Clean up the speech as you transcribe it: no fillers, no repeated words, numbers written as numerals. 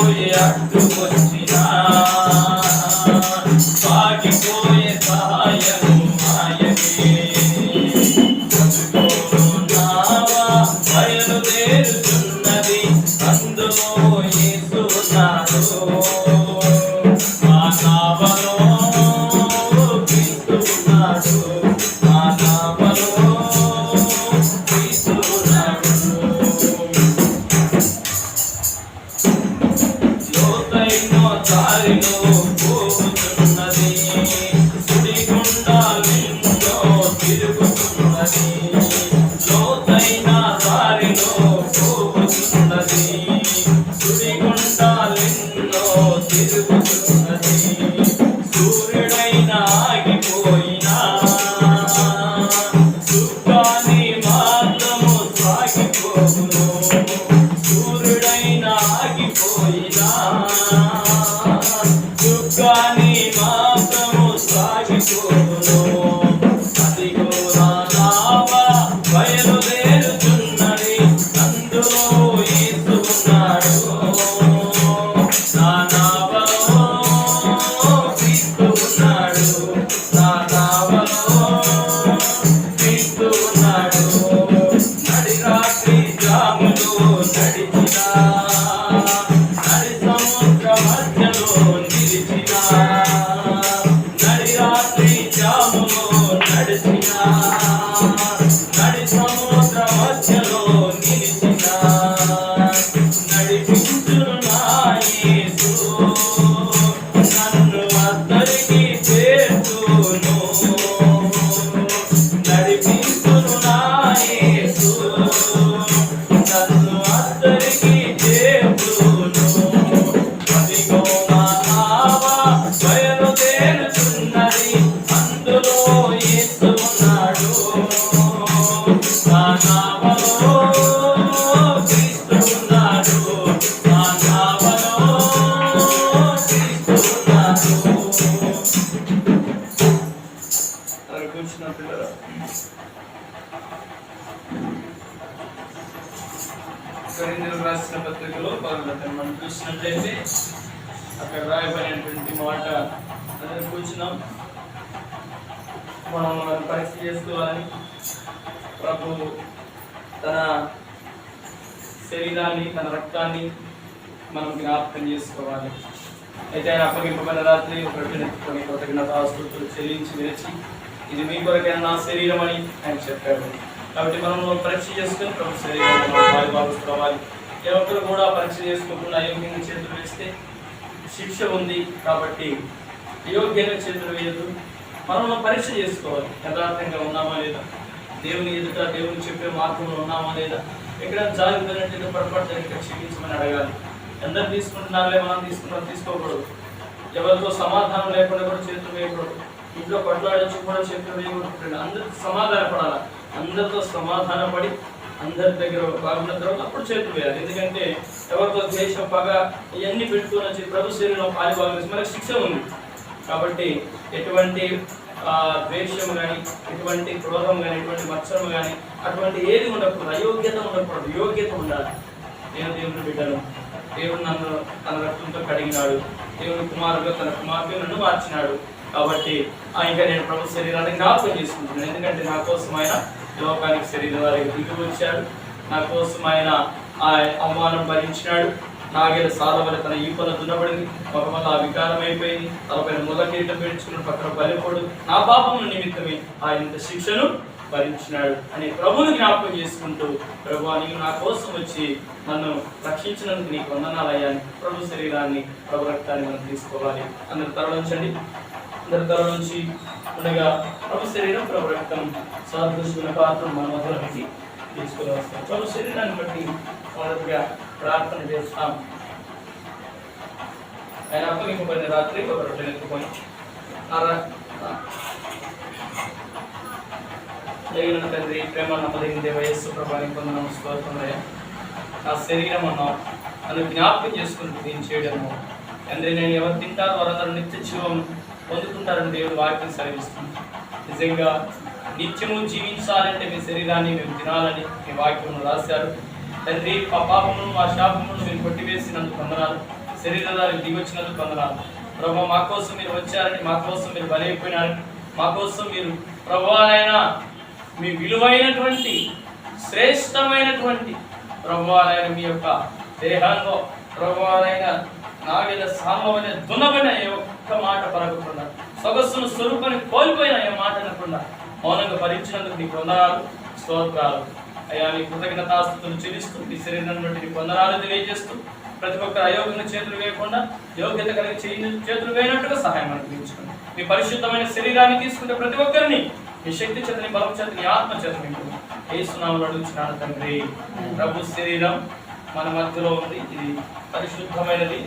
సాగిపోయే అడ్డు వచ్చినా సాగిపోయే సహాయము ఆయనే. నావా బయలుదేరుతున్నది అందులో యేసు ఉన్నాడు. మా నావలో క్రీస్తు ఉన్నాడు. మా నావలో క్రీస్తు ఉన్నాడు. లోతైన దారిలో పోతున్నది సుడిగుండాలెన్నో తిరుగుతున్నది. లోతైన దారిలో పోతున్నది సుడిగుండాలెన్నో తిరుగుతున్నది. సూర్యుడైన ఆగిపోయినా దుఃఖాన్ని మాత్రము సాగిపోవును. సూర్యుడైన ఆగిపోయినా దుఃఖాన్ని మాత్రము సాగిపోవును. అదిగో నా నావ బయలుదేరుతున్నది అందులో యేసు ఉన్నాడు. నా నావలో క్రీస్తు ఉన్నాడు. నా నావలో క్రీస్తు ఉన్నాడు. నడి రాత్రి జాములో నడిచినా నడి సముద్ర మధ్యలో నిలిచినా నడి రాత్రి జాములో నడిచినా నడి సముద్ర మధ్యలో నిలిచినా నడిపించును నా యేసు నన్ను అద్దరికి చేర్చును. నడిపించును నా యేసు నన్ను అద్దరికి చేర్చును. అదిగో నా నావ బయలుదేరుతున్నది అందులో యేసు ఉన్నాడు. నా నావలో క్రీస్తు ఉన్నాడు. నా నావలో క్రీస్తు ఉన్నాడు. అక్కడ కూర్చున్న పిల్లలు కొరింథీయులకు రాసిన పత్రికలో మనం చూసినట్లయితే అక్కడ రాయబడినటువంటి మాట అందరం కూర్చున్నాం. మనం పరీక్ష చేసుకోవాలని ప్రభు తన శరీరాన్ని తన రక్తాన్ని మనం జ్ఞాపకం చేసుకోవాలి. అయితే ఆయన అప్పగింపబడిన రాత్రి ఒక రొట్టెను ఎత్తుకొని కృతజ్ఞతాస్తుతులు చెల్లించి విరచి ఇది మీ కొరకైన నా శరీరం అని ఆయన చెప్పాడు. కాబట్టి మనం పరీక్ష చేసుకొని ప్రభు శరీరాన్ని భావించుకోవాలి. ఏ ఒక్కరు కూడా పరీక్ష చేసుకోకుండా అయోగ్యంగా చేతులు వేస్తే శిక్ష ఉంది. కాబట్టి అయోగ్యంగా చేతులు వేయద్దు. మనం పరీక్ష చేసుకోవాలి. యథార్థంగా ఉన్నామా లేదా, దేవుని ఎదుట దేవుని చెప్పే మార్గంలో ఉన్నామా లేదా, ఎక్కడ జాగ్రత్తగా పొరపాటు జరిగితే క్షమించమని అడగాలి. అందరు తీసుకుంటున్నారులే మనం తీసుకోకూడదు. ఎవరితో సమాధానం లేకుండా కూడా చేతులు వేయకూడదు. ఇంట్లో కొట్లాడచ్చు కూడా చేతులు వేయకూడదు. అందరితో సమాధాన పడాలి. అందరితో సమాధానపడి అందరి దగ్గర బాగున్న తర్వాత అప్పుడు చేతులు వేయాలి. ఎందుకంటే ఎవరితో ద్వేషం పగ ఇవన్నీ పెట్టుకుని వచ్చి ప్రభు శరీరంలో పాలిభాగం మనకు శిక్ష ఉంది. కాబట్టి ఎటువంటి ద్వేషం కానీ ఎటువంటి క్రోధం కానీ ఎటువంటి మత్సరం కానీ అటువంటి ఏది ఉండకూడదు. అయోగ్యత ఉండకూడదు. యోగ్యత ఉండాలి. నేను దేవుని బిడ్డను, దేవుడు నన్ను తన రక్తంతో కడిగినాడు, దేవుని కుమారుడు తన కుమార్తె నన్ను మార్చినాడు. కాబట్టి ఇంకా నేను ప్రభు శరీరాన్ని జ్ఞాపకం చేసుకుంటున్నాను. ఎందుకంటే నా కోసం ఆయన లోకానికి శరీరం వారికి దిగి వచ్చాడు. నా కోసం ఆయన ఆ అవమానం భరించినాడు. నాగేల సాధవల తన ఈపల దున్నబడింది, ఒక వల్ల ఆ వికారం అయిపోయింది, తలపైన ముళ్ళ కిరీటం పెంచుకున్న పక్కన బలిపోడు నా పాపము నిమిత్తమే ఆయన శిక్షను భరించినాడు అని ప్రభువుని జ్ఞాపకం చేసుకుంటూ, ప్రభువా నీవు నా కోసం వచ్చి నన్ను రక్షించినందుకు నీకు వందనాలయ్యా అని ప్రభు శరీరాన్ని ప్రభు రక్తాన్ని మనం తీసుకోవాలి. అందరి తరలించండి. అందరి తల నుంచి ఉండగా ప్రభు శరీరం ప్రభు రక్తం సాదృశ్యుల పాత్ర మన మధ్యలో పెట్టి తీసుకుని వస్తాం. ప్రభు శరీరాన్ని బట్టి మొదటిగా ప్రార్థన చేస్తాం. ఆయన అప్పగింపబడిన రాత్రి ఒక రొట్టెను ఎత్తుకొని జరిగిన తండ్రి ప్రేమ నమ్మదగిన వయస్సు ప్రభావం పొందడం స్తోత్రమయ్య. నా శరీరం అన్నావు నన్ను జ్ఞాపకం చేసుకుని దీన్ని చేయడము తండ్రి. నేను ఎవరు తింటారో వారందరూ నిత్య జీవం పొందుకుంటారని దేవుడు వాక్యం సెలవిస్తుంది. నిజంగా నిత్యము జీవించాలంటే మీ శరీరాన్ని మేము తినాలని మీ వాక్యం రాశారు తండ్రి. మా పాపమును మా శాపమును మీరు కొట్టివేసినందుకు వందనాలు. శరీరానికి దిగొచ్చినందుకు వందనాలు ప్రభు. మా కోసం మీరు వచ్చారని, మా కోసం మీరు బలైపోయినారని, మా కోసం మీరు ప్రభువానైనా మీ విలువైనటువంటి శ్రేష్టమైనటువంటి ప్రభువానైన మీ యొక్క దేహంలో ప్రభువానైనా నాగేద సామమైన దున్నబడిన ఏ ఒక్క మాట పలకకుండా, సొగస్సును స్వరూపాన్ని కోల్పోయిన ఏ మాట అనకుండా మౌనంగా భరించినందుకు నీకు వందనాలు, స్తోత్రాలు అయ్యా. నీ కృతజ్ఞతాస్తుతులు చెల్లిస్తూ మీ శరీరం నుండి నీకు వందనాలు తెలియజేస్తూ ప్రతి ఒక్క అయోగ్యంగా చేతులు వేయకుండా యోగ్యత కలిగి చేతులు వేయనట్టుగా సహాయం అనుగ్రహించుకోండి. మీ పరిశుద్ధమైన శరీరాన్ని తీసుకుంటే ప్రతి ఒక్కరిని మీ శక్తి చేతని, బలం చేతని, ఆత్మ చేతని యేసునామములో అడుగుచున్నాను తండ్రి. ప్రభు శరీరం మన మధ్యలో ఉంది, ఇది పరిశుద్ధమైనది.